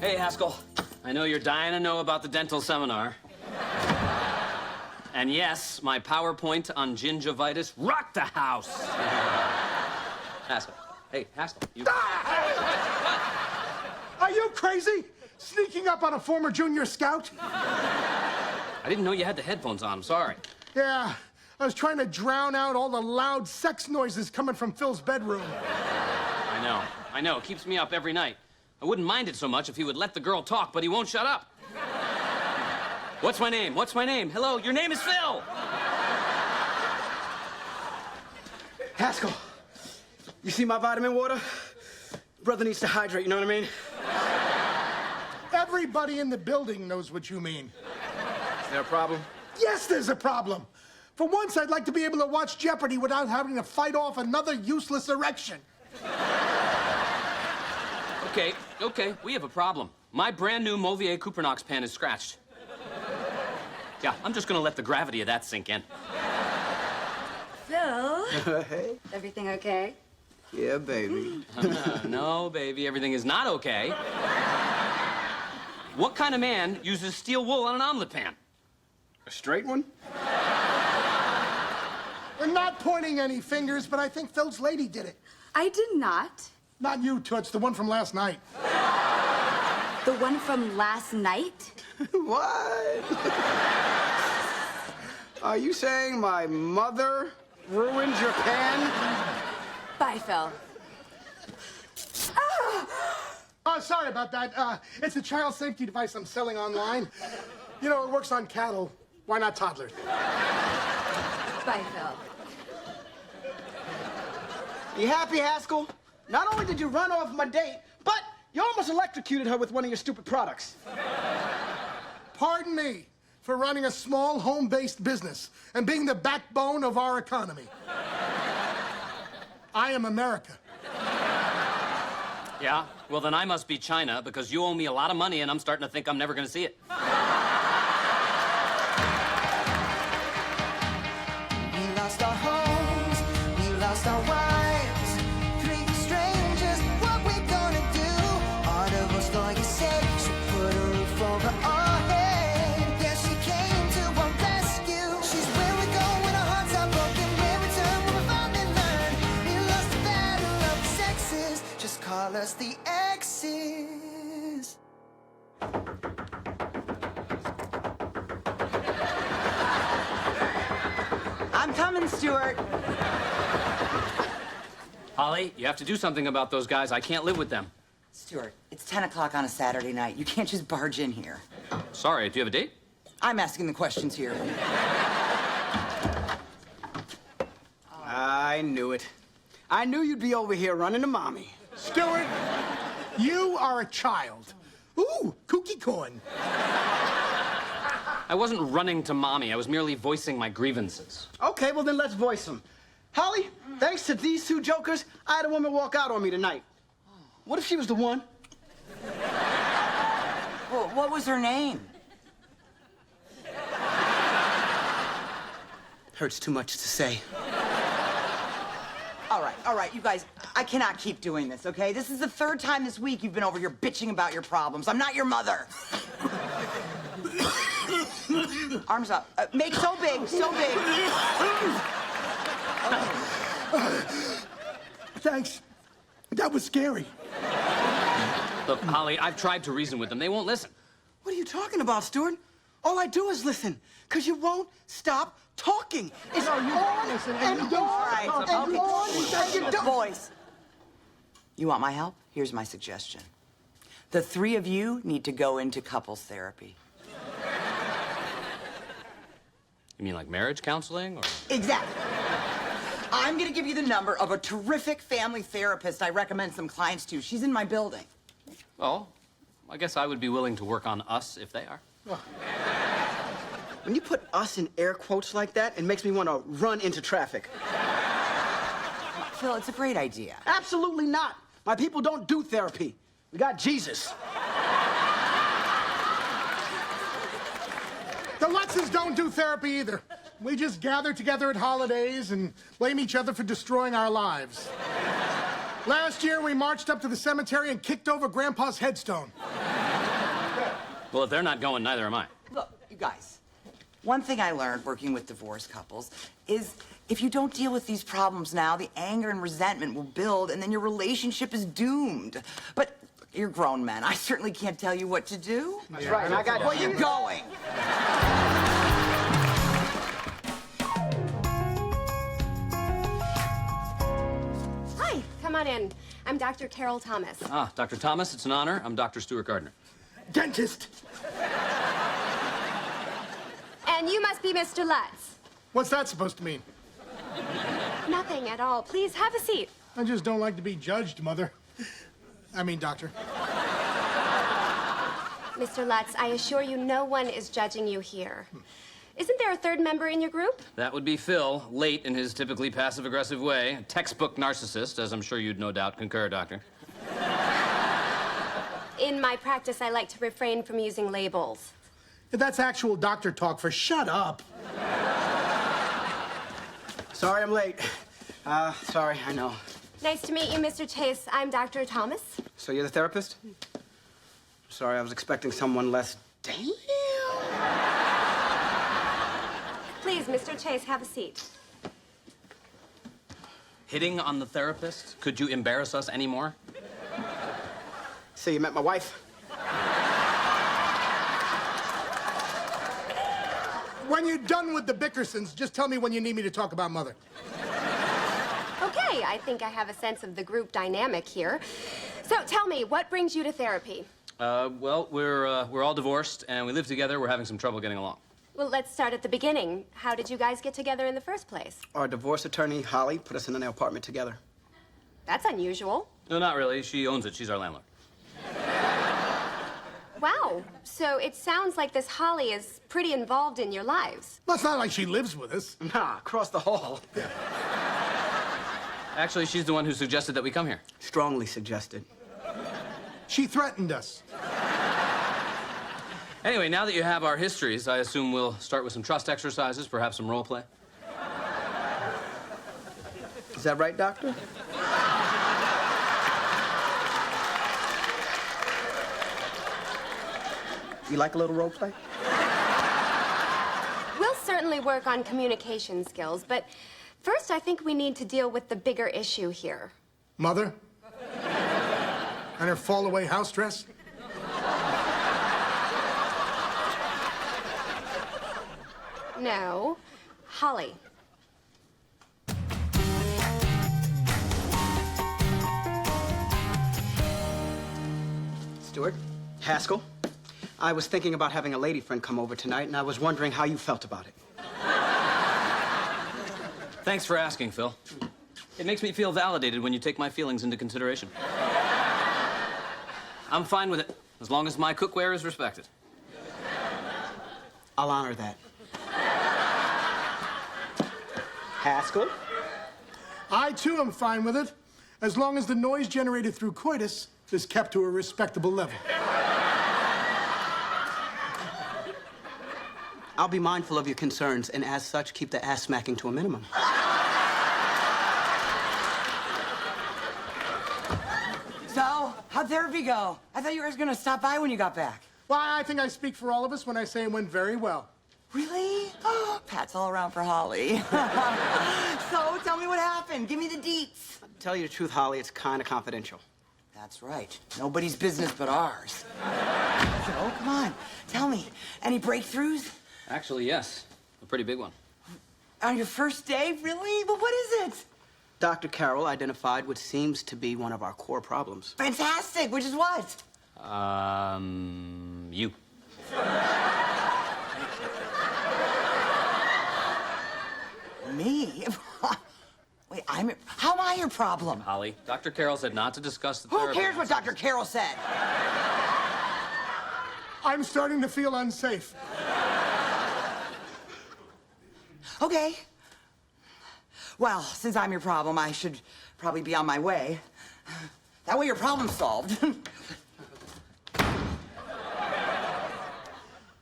Hey, Haskell. I know you're dying to know about the dental seminar. And yes, my PowerPoint on gingivitis rocked the house. Haskell. Hey, Haskell, you... Are you crazy? Sneaking up on a former junior scout? I didn't know you had the headphones on. I'm sorry. Yeah, I was trying to drown out all the loud sex noises coming from Phil's bedroom. I know. It keeps me up every night. I wouldn't mind it so much if he would let the girl talk, but he won't shut up. What's my name? What's my name? Hello, your name is Phil. Haskell, you see my vitamin water? Brother needs to hydrate, you know what I mean? Everybody in the building knows what you mean. Is there a problem? Yes, there's a problem. For once, I'd like to be able to watch Jeopardy without having to fight off another useless erection. Okay, we have a problem. My brand new Mauvier Cupernox pen is scratched. Yeah, I'm just gonna let the gravity of that sink in. Phil? Hey. Everything okay? Yeah, baby. No, baby, everything is not okay. What kind of man uses steel wool on an omelet pan? A straight one? We're not pointing any fingers, but I think Phil's lady did it. I did not. Not you, Toots, the one from last night. The one from last night? What? Are you saying my mother ruined your pen? Bye, Phil. Oh, sorry about that. It's a child safety device I'm selling online. You know, it works on cattle. Why not toddlers? Bye, Phil. You happy, Haskell? Not only did you run off my date, but you almost electrocuted her with one of your stupid products. Pardon me for running a small home-based business and being the backbone of our economy. I am America. Yeah? Well, then I must be China because you owe me a lot of money and I'm starting to think I'm never gonna see it. We lost our homes, we lost our wives. Three strangers, what we gonna do? All of us, like you said, she put a roof over our head. Yeah, she came to our rescue. She's where we go when our hearts are broken. Where we turn when we finally learn. We lost the battle of the sexes. Just call us the Exes. I'm coming, Stuart. Holly, you have to do something about those guys. I can't live with them. Stuart, it's 10 o'clock on a Saturday night. You can't just barge in here. Sorry, do you have a date? I'm asking the questions here. I knew it. I knew you'd be over here running to mommy. Stuart, you are a child. Ooh, kooky corn. I wasn't running to mommy. I was merely voicing my grievances. Okay, well then let's voice them. Holly, thanks to these two jokers, I had a woman walk out on me tonight. What if she was the one? Well, what was her name? Hurts too much to say. All right, you guys, I cannot keep doing this, okay? This is the third time this week you've been over here bitching about your problems. I'm not your mother. Arms up. Make so big, so big. Thanks. That was scary. Look, Holly, I've tried to reason with them. They won't listen. What are you talking about, Stuart? All I do is listen, because you won't stop talking. It's on and on All right, and okay. on and you don't. Boys, you want my help? Here's my suggestion. The three of you need to go into couples therapy. You mean like marriage counseling or? Exactly. I'm gonna give you the number of a terrific family therapist I recommend some clients to. She's in my building. Well, I guess I would be willing to work on us if they are. When you put us in air quotes like that, it makes me want to run into traffic. Phil, it's a great idea. Absolutely not. My people don't do therapy. We got Jesus. The Lutzes don't do therapy either. We just gather together at holidays and blame each other for destroying our lives. Last year, we marched up to the cemetery and kicked over Grandpa's headstone. Well, if they're not going, neither am I. Look, you guys, one thing I learned working with divorced couples is if you don't deal with these problems now, the anger and resentment will build, and then your relationship is doomed. But you're grown men. I certainly can't tell you what to do. That's right, and I got... Where you going? Hi, come on in. I'm Dr. Carol Thomas. Ah, Dr. Thomas, it's an honor. I'm Dr. Stuart Gardner. Dentist. And you must be Mr. Lutz. What's that supposed to mean? Nothing at all. Please have a seat. I just don't like to be judged, Mother. I mean, Doctor. Mr. Lutz, I assure you no one is judging you here. Isn't there a third member in your group? That would be Phil, late in his typically passive-aggressive way. A textbook narcissist, as I'm sure you'd no doubt concur, Doctor. In my practice, I like to refrain from using labels. That's actual doctor talk for shut up. Sorry I'm late. Sorry, I know. Nice to meet you, Mr. Chase. I'm Dr. Thomas. So you're the therapist? Sorry, I was expecting someone less... Damn! Please, Mr. Chase, have a seat. Hitting on the therapist? Could you embarrass us anymore? So you met my wife? When you're done with the Bickersons, just tell me when you need me to talk about Mother. Okay, I think I have a sense of the group dynamic here. So tell me, what brings you to therapy? Well, we're all divorced, and we live together. We're having some trouble getting along. Well, let's start at the beginning. How did you guys get together in the first place? Our divorce attorney, Holly, put us in an apartment together. That's unusual. No, not really. She owns it. She's our landlord. Wow. So it sounds like this Holly is pretty involved in your lives. Well, it's not like she lives with us. Nah, across the hall. Actually, she's the one who suggested that we come here. Strongly suggested. She threatened us. Anyway, now that you have our histories, I assume we'll start with some trust exercises, perhaps some role play. Is that right, Doctor? You like a little role play? We'll certainly work on communication skills, but first I think we need to deal with the bigger issue here. Mother? And her fall-away house dress? No, Holly. Stuart? Haskell? I was thinking about having a lady friend come over tonight, and I was wondering how you felt about it. Thanks for asking, Phil. It makes me feel validated when you take my feelings into consideration. I'm fine with it, as long as my cookware is respected. I'll honor that. Haskell? I, too, am fine with it, as long as the noise generated through coitus is kept to a respectable level. I'll be mindful of your concerns, and as such, keep the ass-smacking to a minimum. So, how'd therapy go? I thought you guys were gonna stop by when you got back. Well, I think I speak for all of us when I say it went very well. Really? Oh, pats all around for Holly. So, tell me what happened. Give me the deets. To tell you the truth, Holly, it's kind of confidential. That's right. Nobody's business but ours. So, come on. Tell me. Any breakthroughs? Actually, yes. A pretty big one. On your first day? Really? Well, what is it? Dr. Carroll identified what seems to be one of our core problems. Fantastic. Which is what? You. Me? Wait, how am I your problem? Holly, Dr. Carroll said not to discuss the Who therapy. cares what Dr. Carroll said? I'm starting to feel unsafe. Okay. Well, since I'm your problem, I should probably be on my way. That way your problem's solved.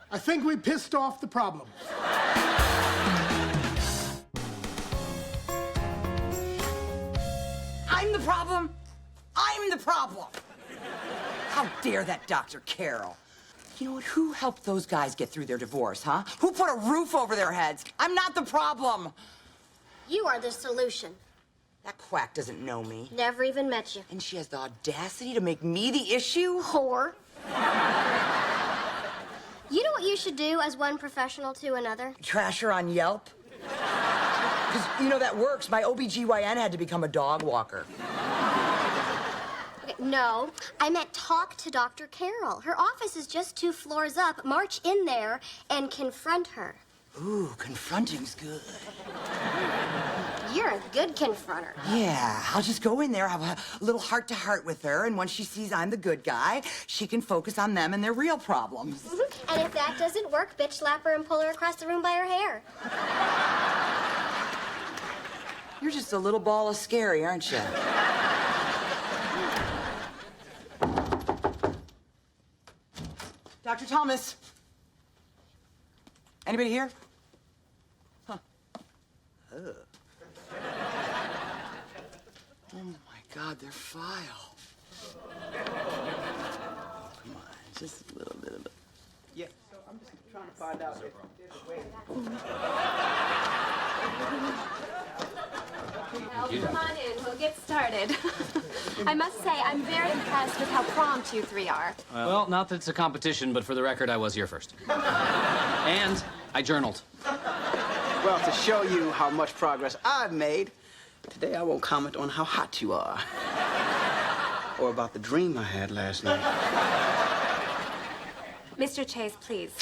I think we pissed off the problem. I'm the problem? I'm the problem! How dare that Dr. Carroll? You know what? Who helped those guys get through their divorce, huh? Who put a roof over their heads? I'm not the problem. You are the solution. That quack doesn't know me. Never even met you. And she has the audacity to make me the issue? Whore. You know what you should do as one professional to another? Trash her on Yelp? Because, you know, that works. My OBGYN had to become a dog walker. Okay, no, I meant talk to Dr. Carroll. Her office is just 2 floors up. March in there and confront her. Ooh, confronting's good. You're a good confronter. Yeah, I'll just go in there, have a little heart-to-heart with her, and once she sees I'm the good guy, she can focus on them and their real problems. Mm-hmm. And if that doesn't work, bitch slap her and pull her across the room by her hair. You're just a little ball of scary, aren't you? Dr. Thomas. Anybody here? Huh. Ugh. Oh my God, their file. Come on, just a little bit of it. Yeah, so I'm just trying to find out if there's a way. Well, come on in. We'll get started. I must say, I'm very impressed with how prompt you 3 are. Well, not that it's a competition, but for the record, I was here first. And I journaled. Well, to show you how much progress I've made, today I won't comment on how hot you are. Or about the dream I had last night. Mr. Chase, please.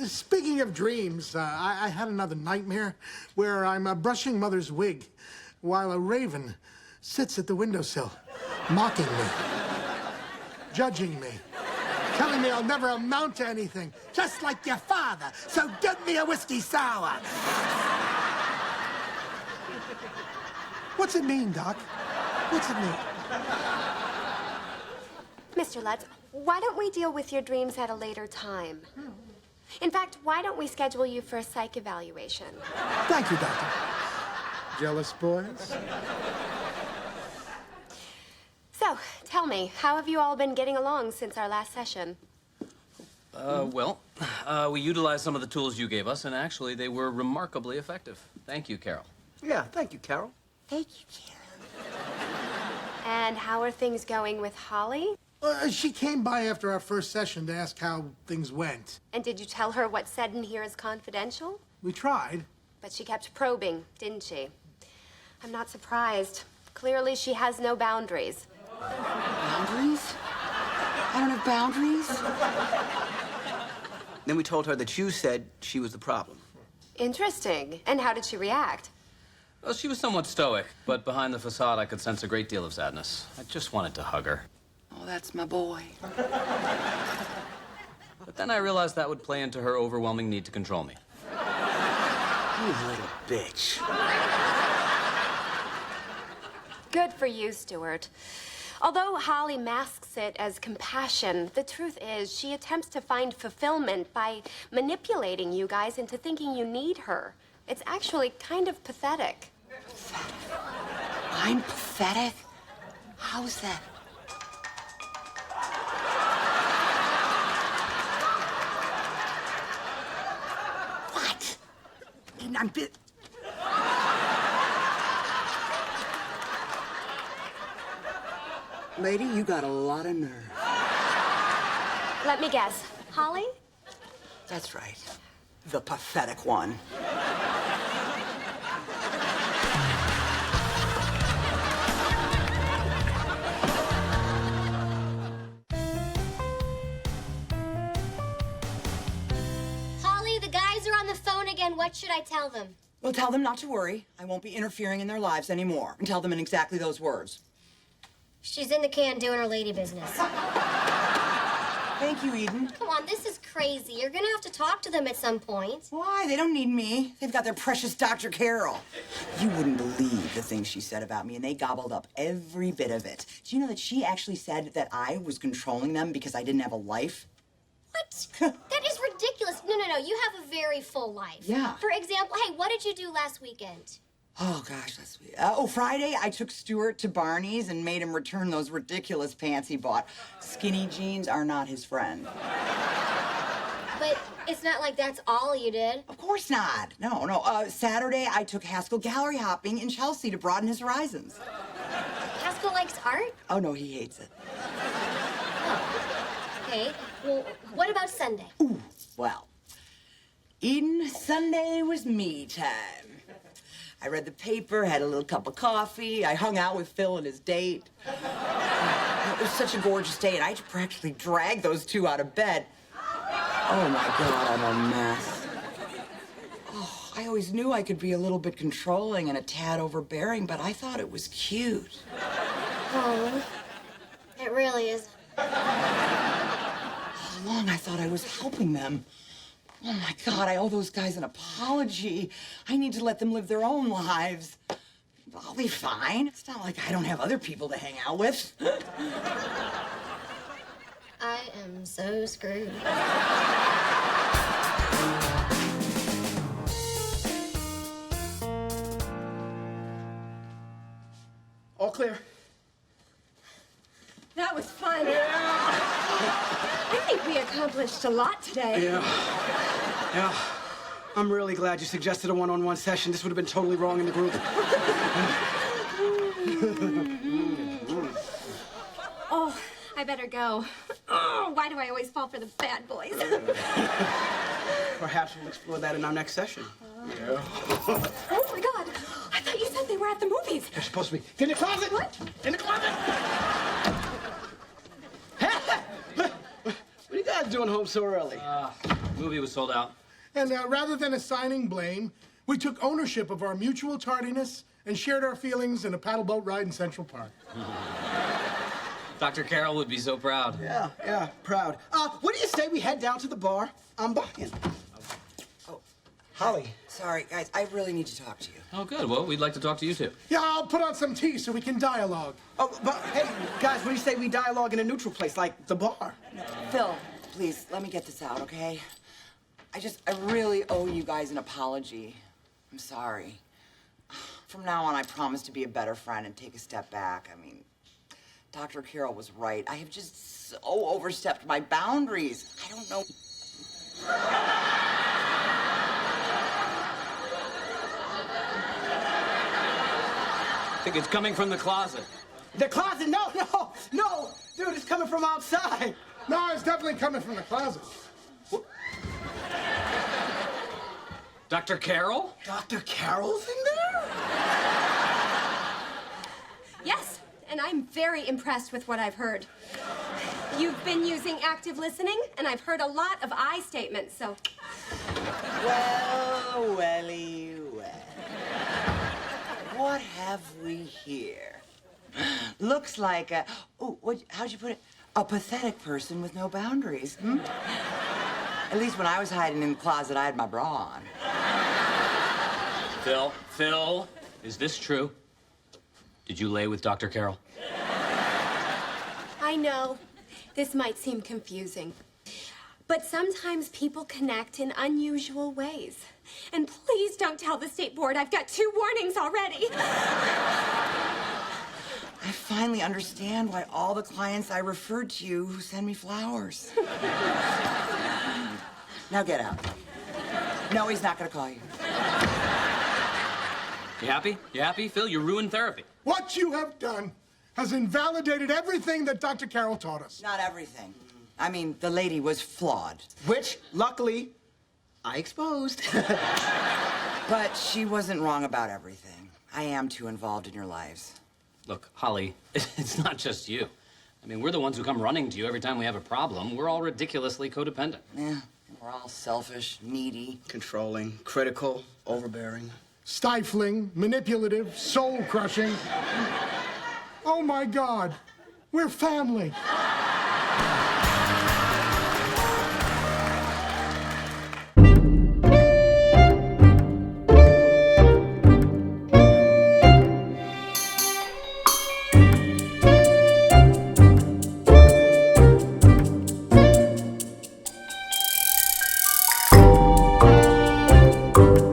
Speaking of dreams, I had another nightmare where I'm brushing Mother's wig while a raven sits at the windowsill, mocking me, judging me, telling me I'll never amount to anything, just like your father, so get me a whiskey sour. What's it mean, Doc? What's it mean? Mr. Lutz, why don't we deal with your dreams at a later time? In fact, why don't we schedule you for a psych evaluation? Thank you, Doctor. Jealous boys? So, tell me, how have you all been getting along since our last session? We utilized some of the tools you gave us, and actually, they were remarkably effective. Thank you, Carol. Yeah, thank you, Carol. Thank you, Carol. And how are things going with Holly? She came by after our first session to ask how things went. And did you tell her what's said in here is confidential? We tried. But she kept probing, didn't she? I'm not surprised. Clearly, she has no boundaries. Boundaries? I don't have boundaries? Then we told her that you said she was the problem. Interesting. And how did she react? Well, she was somewhat stoic, but behind the facade, I could sense a great deal of sadness. I just wanted to hug her. Oh, that's my boy. But then I realized that would play into her overwhelming need to control me. You little bitch. Good for you, Stuart. Although Holly masks it as compassion, the truth is she attempts to find fulfillment by manipulating you guys into thinking you need her. It's actually kind of pathetic. Pathetic? I'm pathetic? How's that? What? And I'm bit. Lady, you got a lot of nerve. Let me guess. Holly? That's right. The pathetic one. Holly, the guys are on the phone again. What should I tell them? Well, tell them not to worry. I won't be interfering in their lives anymore. And tell them in exactly those words. She's in the can doing her lady business. Thank you, Eden. Come on, this is crazy. You're gonna have to talk to them at some point. Why? They don't need me. They've got their precious Dr. Carroll. You wouldn't believe the things she said about me, and they gobbled up every bit of it. Do you know that she actually said that I was controlling them because I didn't have a life? What? That is ridiculous. No. You have a very full life. Yeah. For example, hey, what did you do last weekend? Oh, gosh, that's sweet. Friday, I took Stuart to Barney's and made him return those ridiculous pants he bought. Skinny jeans are not his friend. But it's not like that's all you did. Of course not. No. Saturday, I took Haskell gallery hopping in Chelsea to broaden his horizons. Haskell likes art? Oh, no, he hates it. Okay. Well, what about Sunday? Ooh, well, Eden, Sunday was me time. I read the paper, had a little cup of coffee. I hung out with Phil and his date. It was such a gorgeous day, and I practically dragged those two out of bed. Oh, my God, I'm a mess. Oh, I always knew I could be a little bit controlling and a tad overbearing, but I thought it was cute. Oh, it really is. All along, I thought I was helping them. Oh, my God, I owe those guys an apology. I need to let them live their own lives. I'll be fine. It's not like I don't have other people to hang out with. I am so screwed. All clear. That was fun. I think we accomplished a lot today. Yeah. I'm really glad you suggested a one-on-one session. This would have been totally wrong in the group. Oh, I better go. Oh, why do I always fall for the bad boys? Perhaps we'll explore that in our next session. Oh, my God. I thought you said they were at the movies. They're supposed to be. Get in the closet! What? In the closet! What are you guys doing home so early? Movie was sold out. And rather than assigning blame, we took ownership of our mutual tardiness and shared our feelings in a paddleboat ride in Central Park. Dr. Carroll would be so proud. Yeah, proud. What do you say we head down to the bar? I'm buying. Oh, Holly. Sorry, guys, I really need to talk to you. Oh, good. Well, we'd like to talk to you, too. Yeah, I'll put on some tea so we can dialogue. Oh, but hey, guys, what do you say we dialogue in a neutral place like the bar? Phil, please, let me get this out, okay? I really owe you guys an apology. I'm sorry. From now on, I promise to be a better friend and take a step back. I mean, Dr. Carroll was right. I have just so overstepped my boundaries. I don't know. I think it's coming from the closet. The closet? No. Dude, it's coming from outside. No, it's definitely coming from the closet. Dr. Carroll? Dr. Carroll's in there? Yes, and I'm very impressed with what I've heard. You've been using active listening, and I've heard a lot of I statements, so... Well, welly, well. What have we here? Looks like a... Oh, how'd you put it? A pathetic person with no boundaries, hmm? At least when I was hiding in the closet, I had my bra on. Phil, is this true? Did you lay with Dr. Carroll? I know this might seem confusing, but sometimes people connect in unusual ways. And please don't tell the state board. I've got 2 warnings already. I finally understand why all the clients I referred to you who send me flowers. Now get out. No, he's not gonna call you. You happy? You happy, Phil? You ruined therapy. What you have done has invalidated everything that Dr. Carroll taught us. Not everything. I mean, the lady was flawed. Which, luckily, I exposed. But she wasn't wrong about everything. I am too involved in your lives. Look, Holly, it's not just you. I mean, we're the ones who come running to you every time we have a problem. We're all ridiculously codependent. Yeah, we're all selfish, needy. Controlling, critical, overbearing. Stifling, manipulative, soul-crushing. Oh, my God. We're family.